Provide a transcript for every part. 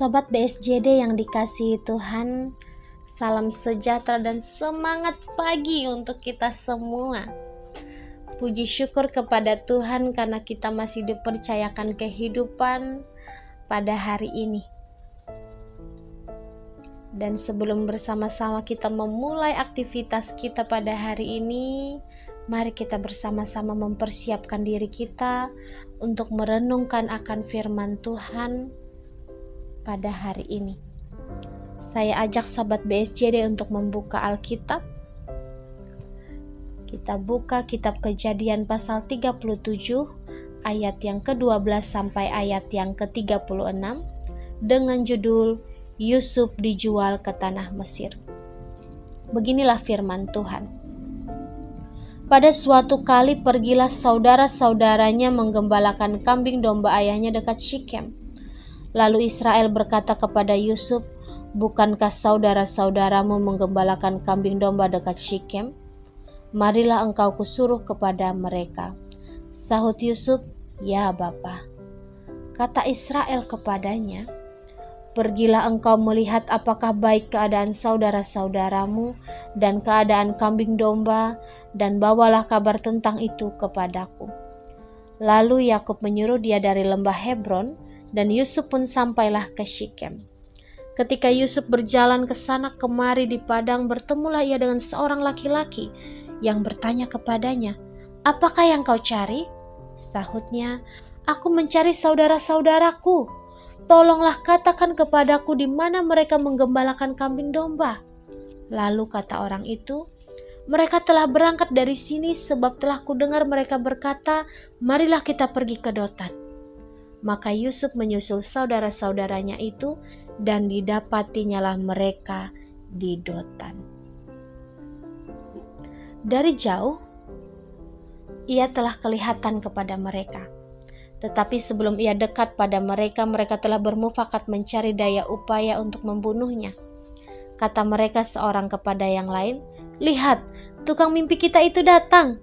Sobat BSJD yang dikasihi Tuhan, salam sejahtera dan semangat pagi untuk kita semua. Puji syukur kepada Tuhan karena kita masih dipercayakan kehidupan pada hari ini. Dan sebelum bersama-sama kita memulai aktivitas kita pada hari ini, mari kita bersama-sama mempersiapkan diri kita untuk merenungkan akan firman Tuhan pada hari ini. Saya ajak Sobat BSJD untuk membuka Alkitab. Kita buka kitab Kejadian pasal 37 ayat yang ke-12 sampai ayat yang ke-36 dengan judul Yusuf dijual ke tanah Mesir. Beginilah firman Tuhan. Pada suatu kali pergilah saudara-saudaranya menggembalakan kambing domba ayahnya dekat Syichem. Lalu Israel berkata kepada Yusuf, "Bukankah saudara-saudaramu menggembalakan kambing domba dekat Syichem? Marilah engkau kusuruh kepada mereka." Sahut Yusuf, "Ya Bapa." Kata Israel kepadanya, "Pergilah engkau melihat apakah baik keadaan saudara-saudaramu dan keadaan kambing domba, dan bawalah kabar tentang itu kepadaku." Lalu Yakub menyuruh dia dari lembah Hebron, dan Yusuf pun sampailah ke Syichem. Ketika Yusuf berjalan ke sana kemari di padang, bertemulah ia dengan seorang laki-laki yang bertanya kepadanya, "Apakah yang kau cari?" Sahutnya, "Aku mencari saudara-saudaraku. Tolonglah katakan kepadaku di mana mereka menggembalakan kambing domba." Lalu kata orang itu, "Mereka telah berangkat dari sini sebab telah kudengar mereka berkata, 'Marilah kita pergi ke Dotan.'" Maka Yusuf menyusul saudara-saudaranya itu dan didapatinyalah mereka di Dotan. Dari jauh, ia telah kelihatan kepada mereka. Tetapi sebelum ia dekat pada mereka, mereka telah bermufakat mencari daya upaya untuk membunuhnya. Kata mereka seorang kepada yang lain, "Lihat, tukang mimpi kita itu datang.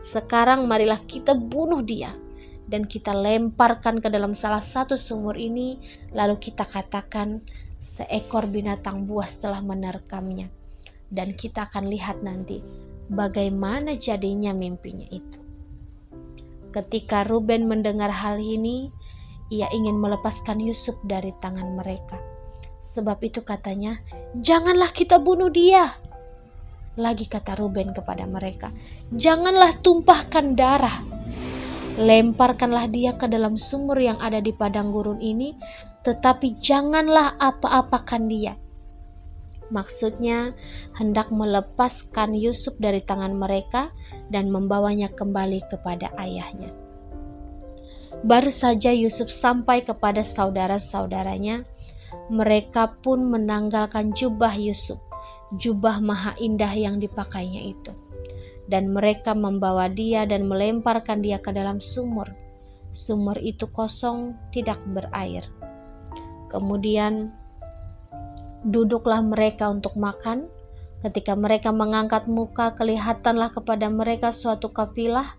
Sekarang marilah kita bunuh dia, dan kita lemparkan ke dalam salah satu sumur ini, lalu kita katakan, 'Seekor binatang buas telah menerkamnya.' Dan kita akan lihat nanti bagaimana jadinya mimpinya itu." Ketika Ruben mendengar hal ini, ia ingin melepaskan Yusuf dari tangan mereka. Sebab itu katanya, "Janganlah kita bunuh dia." Lagi kata Ruben kepada mereka, "Janganlah tumpahkan darah. Lemparkanlah dia ke dalam sumur yang ada di padang gurun ini, tetapi janganlah apa-apakan dia." Maksudnya hendak melepaskan Yusuf dari tangan mereka dan membawanya kembali kepada ayahnya. Baru saja Yusuf sampai kepada saudara-saudaranya, mereka pun menanggalkan jubah Yusuf, jubah maha indah yang dipakainya itu. Dan mereka membawa dia dan melemparkan dia ke dalam sumur. Sumur itu kosong, tidak berair. Kemudian duduklah mereka untuk makan. Ketika mereka mengangkat muka, kelihatanlah kepada mereka suatu kafilah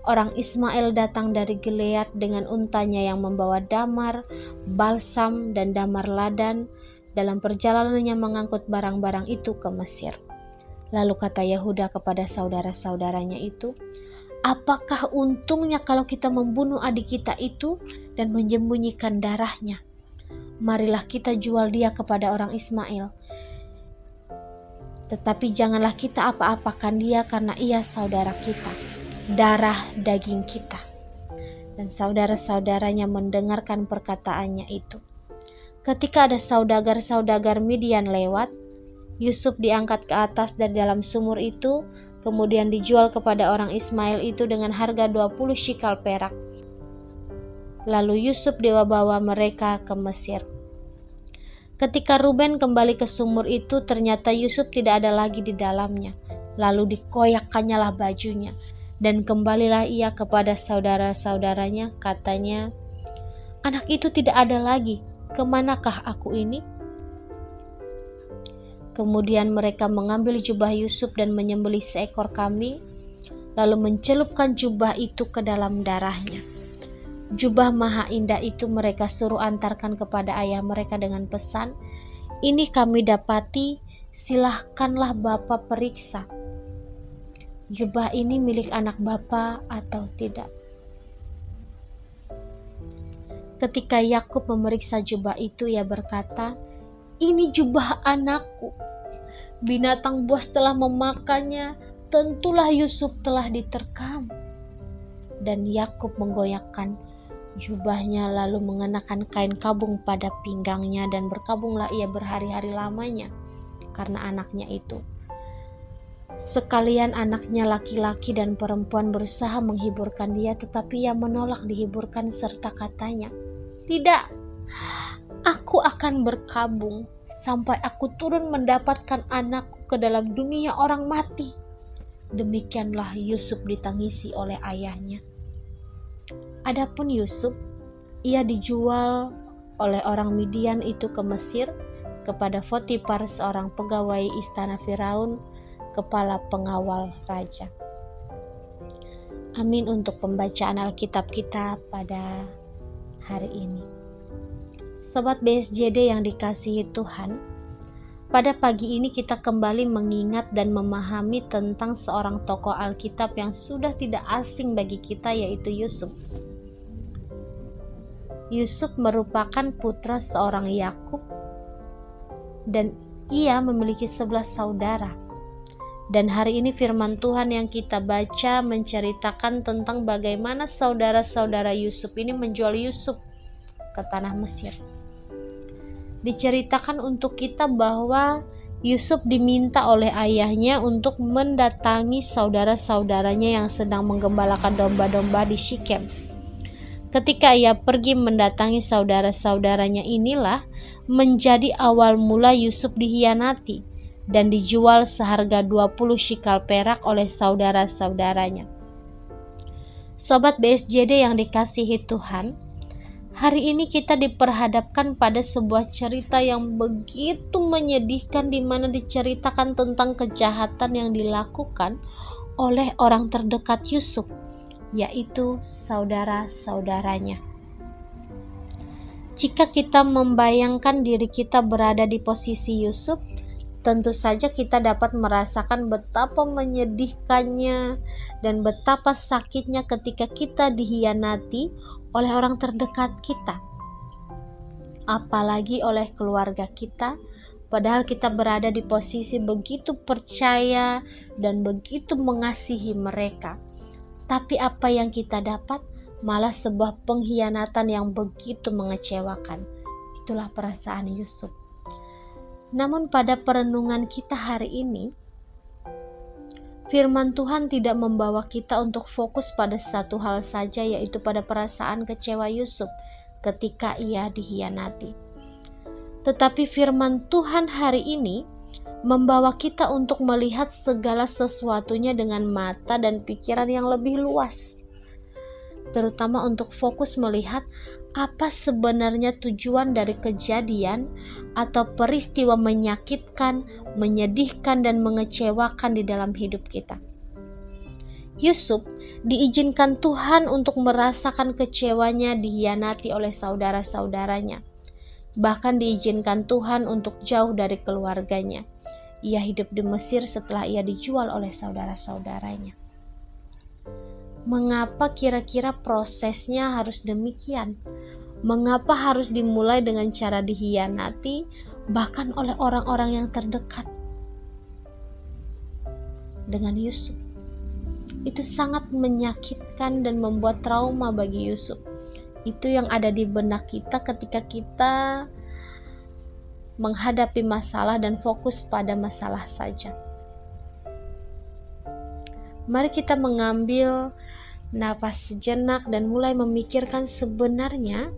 orang Ismail datang dari Gilead dengan untanya yang membawa damar, balsam, dan damar ladan dalam perjalanannya mengangkut barang-barang itu ke Mesir. Lalu kata Yehuda kepada saudara-saudaranya itu, "Apakah untungnya kalau kita membunuh adik kita itu dan menyembunyikan darahnya? Marilah kita jual dia kepada orang Ismail. Tetapi janganlah kita apa-apakan dia karena ia saudara kita, darah daging kita." Dan saudara-saudaranya mendengarkan perkataannya itu. Ketika ada saudagar-saudagar Midian lewat, Yusuf diangkat ke atas dari dalam sumur itu, kemudian dijual kepada orang Ismail itu dengan harga 20 shikal perak. Lalu Yusuf dibawa mereka ke Mesir. Ketika Ruben kembali ke sumur itu, ternyata Yusuf tidak ada lagi di dalamnya. Lalu dikoyakkannya lah bajunya, dan kembalilah ia kepada saudara-saudaranya. Katanya, "Anak itu tidak ada lagi. Kemanakah aku ini?" Kemudian mereka mengambil jubah Yusuf dan menyembelih seekor kambing, lalu mencelupkan jubah itu ke dalam darahnya. Jubah maha indah itu mereka suruh antarkan kepada ayah mereka dengan pesan, "Ini kami dapati, silahkanlah Bapa periksa. Jubah ini milik anak Bapa atau tidak?" Ketika Yakub memeriksa jubah itu, ia berkata, "Ini jubah anakku. Binatang buas telah memakannya, tentulah Yusuf telah diterkam." Dan Yakub menggoyahkan jubahnya lalu mengenakan kain kabung pada pinggangnya, dan berkabunglah ia berhari-hari lamanya karena anaknya itu. Sekalian anaknya laki-laki dan perempuan berusaha menghiburkan dia, tetapi ia menolak dihiburkan serta katanya, "Tidak, aku akan berkabung sampai aku turun mendapatkan anakku ke dalam dunia orang mati." Demikianlah Yusuf ditangisi oleh ayahnya. Adapun Yusuf, ia dijual oleh orang Midian itu ke Mesir kepada Potifar, seorang pegawai istana Firaun, kepala pengawal raja. Amin untuk pembacaan Alkitab kita pada hari ini. Sobat BSJD yang dikasihi Tuhan, pada pagi ini kita kembali mengingat dan memahami tentang seorang tokoh Alkitab yang sudah tidak asing bagi kita, yaitu Yusuf. Yusuf merupakan putra seorang Yakub dan ia memiliki 11 saudara. Dan hari ini firman Tuhan yang kita baca menceritakan tentang bagaimana saudara-saudara Yusuf ini menjual Yusuf ke tanah Mesir. Diceritakan untuk kita bahwa Yusuf diminta oleh ayahnya untuk mendatangi saudara-saudaranya yang sedang menggembalakan domba-domba di Sikem. Ketika ia pergi mendatangi saudara-saudaranya, inilah menjadi awal mula Yusuf dihianati dan dijual seharga 20 shikal perak oleh saudara-saudaranya. Sobat BSJD yang dikasihi Tuhan, hari ini kita diperhadapkan pada sebuah cerita yang begitu menyedihkan, di mana diceritakan tentang kejahatan yang dilakukan oleh orang terdekat Yusuf, yaitu saudara-saudaranya. Jika kita membayangkan diri kita berada di posisi Yusuf, tentu saja kita dapat merasakan betapa menyedihkannya dan betapa sakitnya ketika kita dihianati oleh orang terdekat kita, apalagi oleh keluarga kita, padahal kita berada di posisi begitu percaya dan begitu mengasihi mereka. Tapi apa yang kita dapat malah sebuah pengkhianatan yang begitu mengecewakan. Itulah perasaan Yusuf. Namun pada perenungan kita hari ini, firman Tuhan tidak membawa kita untuk fokus pada satu hal saja, yaitu pada perasaan kecewa Yusuf ketika ia dihianati. Tetapi firman Tuhan hari ini membawa kita untuk melihat segala sesuatunya dengan mata dan pikiran yang lebih luas, terutama untuk fokus melihat apa sebenarnya tujuan dari kejadian atau peristiwa menyakitkan, menyedihkan, dan mengecewakan di dalam hidup kita. Yusuf diizinkan Tuhan untuk merasakan kecewanya dihianati oleh saudara-saudaranya. Bahkan diizinkan Tuhan untuk jauh dari keluarganya. Ia hidup di Mesir setelah ia dijual oleh saudara-saudaranya. Mengapa kira-kira prosesnya harus demikian? Mengapa harus dimulai dengan cara dihianati, bahkan oleh orang-orang yang terdekat dengan Yusuf? Itu sangat menyakitkan dan membuat trauma bagi Yusuf. Itu yang ada di benak kita ketika kita menghadapi masalah dan fokus pada masalah saja. Mari kita mengambil napas sejenak dan mulai memikirkan sebenarnya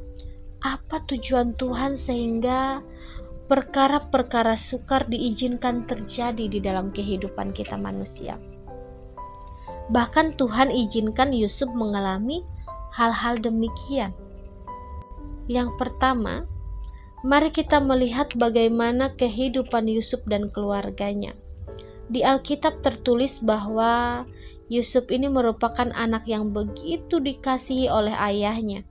apa tujuan Tuhan sehingga perkara-perkara sukar diizinkan terjadi di dalam kehidupan kita manusia. Bahkan Tuhan izinkan Yusuf mengalami hal-hal demikian. Yang pertama, mari kita melihat bagaimana kehidupan Yusuf dan keluarganya. Di Alkitab tertulis bahwa Yusuf ini merupakan anak yang begitu dikasihi oleh ayahnya.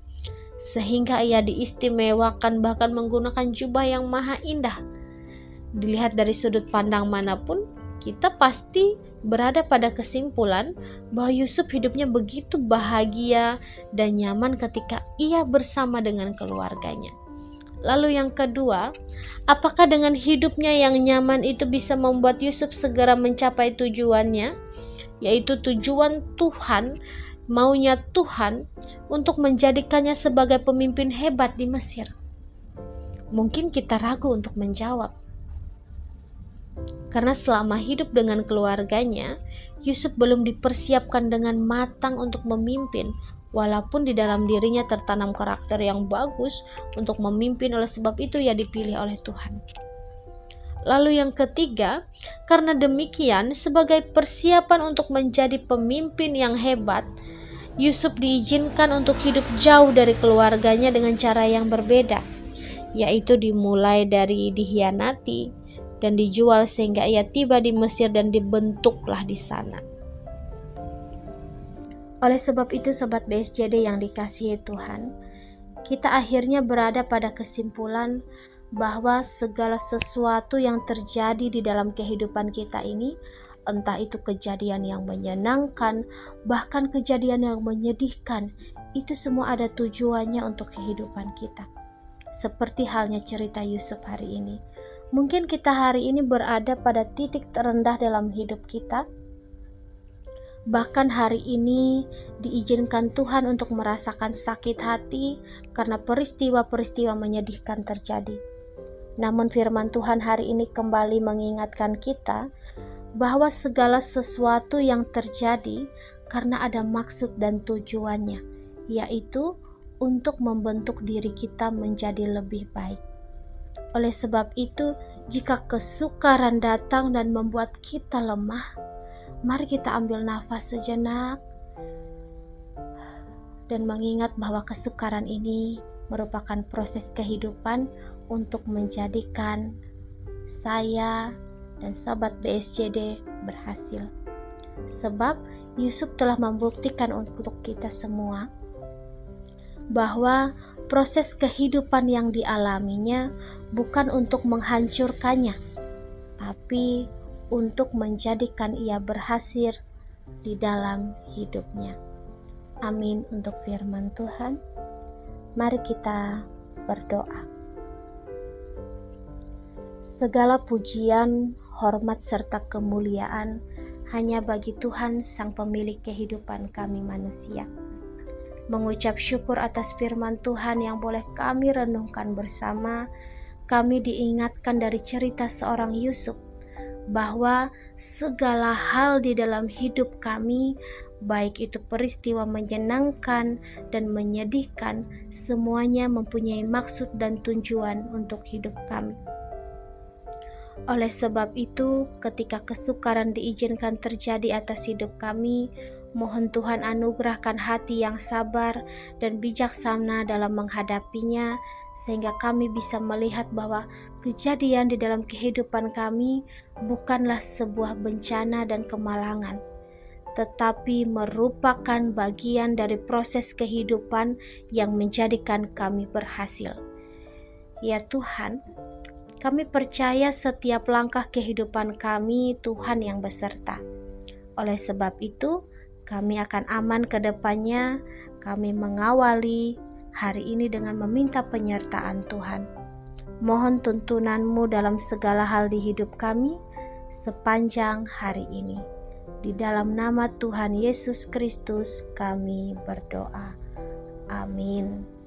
sehingga ia diistimewakan bahkan menggunakan jubah yang maha indah. Dilihat dari sudut pandang manapun, kita pasti berada pada kesimpulan bahwa Yusuf hidupnya begitu bahagia dan nyaman ketika ia bersama dengan keluarganya. Lalu yang kedua, apakah dengan hidupnya yang nyaman itu bisa membuat Yusuf segera mencapai tujuannya, yaitu tujuan Tuhan, maunya Tuhan untuk menjadikannya sebagai pemimpin hebat di Mesir? Mungkin kita ragu untuk menjawab. Karena selama hidup dengan keluarganya, Yusuf belum dipersiapkan dengan matang untuk memimpin, walaupun di dalam dirinya tertanam karakter yang bagus untuk memimpin. Oleh sebab itu ia dipilih oleh Tuhan. Lalu yang ketiga, karena demikian sebagai persiapan untuk menjadi pemimpin yang hebat, Yusuf diizinkan untuk hidup jauh dari keluarganya dengan cara yang berbeda, yaitu dimulai dari dikhianati dan dijual sehingga ia tiba di Mesir dan dibentuklah di sana. Oleh sebab itu Sobat BSJD yang dikasihi Tuhan, kita akhirnya berada pada kesimpulan bahwa segala sesuatu yang terjadi di dalam kehidupan kita ini, entah itu kejadian yang menyenangkan, bahkan kejadian yang menyedihkan, itu semua ada tujuannya untuk kehidupan kita. Seperti halnya cerita Yusuf hari ini. Mungkin kita hari ini berada pada titik terendah dalam hidup kita. Bahkan hari ini diizinkan Tuhan untuk merasakan sakit hati karena peristiwa-peristiwa menyedihkan terjadi. Namun firman Tuhan hari ini kembali mengingatkan kita bahwa segala sesuatu yang terjadi karena ada maksud dan tujuannya, yaitu untuk membentuk diri kita menjadi lebih baik. Oleh sebab itu, jika kesukaran datang dan membuat kita lemah, mari kita ambil nafas sejenak dan mengingat bahwa kesukaran ini merupakan proses kehidupan untuk menjadikan saya dan Sobat BSJD berhasil. Sebab Yusuf telah membuktikan untuk kita semua bahwa proses kehidupan yang dialaminya bukan untuk menghancurkannya, tapi untuk menjadikan ia berhasil di dalam hidupnya. Amin untuk firman Tuhan. Mari kita berdoa. Segala pujian, hormat serta kemuliaan hanya bagi Tuhan Sang Pemilik kehidupan kami manusia. Mengucap syukur atas firman Tuhan yang boleh kami renungkan bersama, kami diingatkan dari cerita seorang Yusuf bahwa segala hal di dalam hidup kami, baik itu peristiwa menyenangkan dan menyedihkan, semuanya mempunyai maksud dan tujuan untuk hidup kami. Oleh sebab itu, ketika kesukaran diizinkan terjadi atas hidup kami, mohon Tuhan anugerahkan hati yang sabar dan bijaksana dalam menghadapinya, sehingga kami bisa melihat bahwa kejadian di dalam kehidupan kami bukanlah sebuah bencana dan kemalangan, tetapi merupakan bagian dari proses kehidupan yang menjadikan kami berhasil. Ya Tuhan, kami percaya setiap langkah kehidupan kami Tuhan yang beserta. Oleh sebab itu, kami akan aman ke depannya. Kami mengawali hari ini dengan meminta penyertaan Tuhan. Mohon tuntunan-Mu dalam segala hal di hidup kami sepanjang hari ini. Di dalam nama Tuhan Yesus Kristus kami berdoa. Amin.